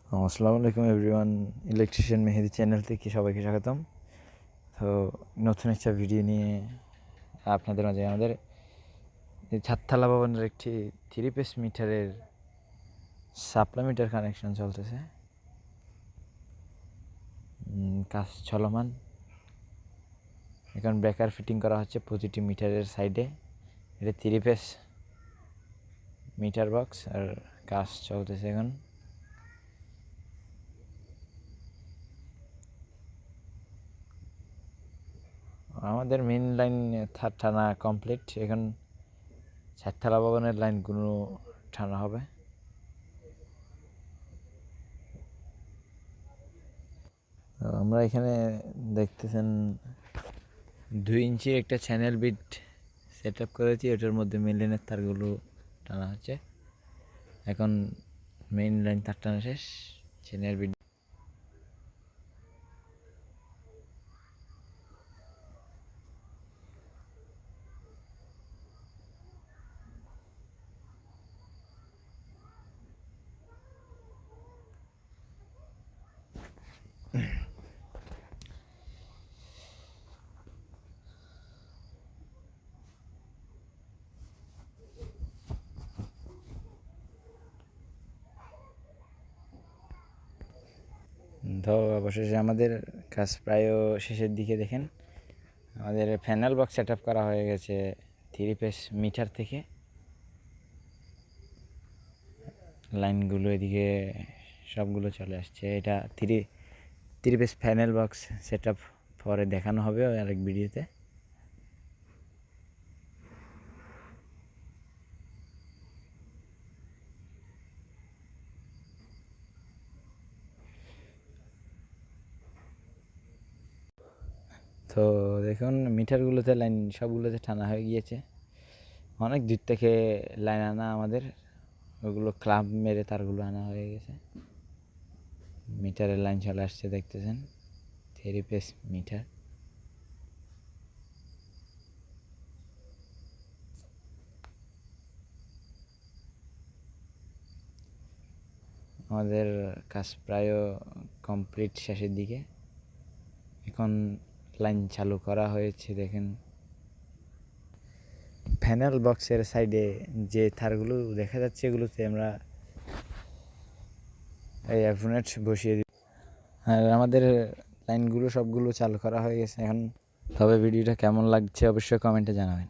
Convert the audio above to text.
আসসালামু আলাইকুম everyone, electrician মেহেদি channel থেকে সবাইকে স্বাগতম। তো নতুন একটা ভিডিও নিয়ে আপনাদের মাঝে আমাদের ছাদতলা ভবনের একটি 3 পিস মিটারের সাপ্লাই মিটার কানেকশন চলতেছে, কাজ চলমান। এখন ব্রেকার ফিটিং করা হচ্ছে প্রতিটি মিটারের সাইডে। এটা 3 পিস মিটার বক্স আর কাজ চলতেছে এখন। আমাদের মেইন লাইন টানা কমপ্লিট, এখন ছাদতলা ভবনের লাইনগুলো টানা হবে। আমরা এখানে দেখতেছেন 2 ইঞ্চির একটা চ্যানেল বিট সেট আপ করেছি, এটার মধ্যে মেইন লাইনের তারগুলো টানা হচ্ছে। এখন মেইন লাইন তার টানা শেষ, চ্যানেল বিট তো অবশেষে আমাদের কাজ প্রায় শেষের দিকে। দেখেন আমাদের প্যানেল বক্স সেট আপ করা হয়ে গেছে 3 পিস মিটার থেকে। লাইনগুলো এদিকে সবগুলো চলে আসছে। এটা 3 piece panel box set up পরে দেখানো হবে আরেক ভিডিওতে। তো দেখুন মিটারগুলোতে লাইন সবগুলোতে টানা হয়ে গিয়েছে। অনেক দূর থেকে লাইন আনা আমাদের, ওগুলো ক্লাব মেরে তারগুলো আনা হয়ে গেছে। মিটারের লাইন চলে আসছে, দেখতেছেন 3 পিস মিটার। আমাদের কাজ প্রায় কমপ্লিট শেষের দিকে। এখন লাইন চালু করা হয়েছে। দেখেন প্যানেল বক্সের সাইডে যে তারগুলো দেখা যাচ্ছে, এগুলোতে আমরা এই অ্যাভোনেট বসিয়ে দিই। আর আমাদের লাইনগুলো সবগুলো চালু করা হয়ে গেছে এখন। তবে ভিডিওটা কেমন লাগছে অবশ্যই কমেন্টে জানাবেন।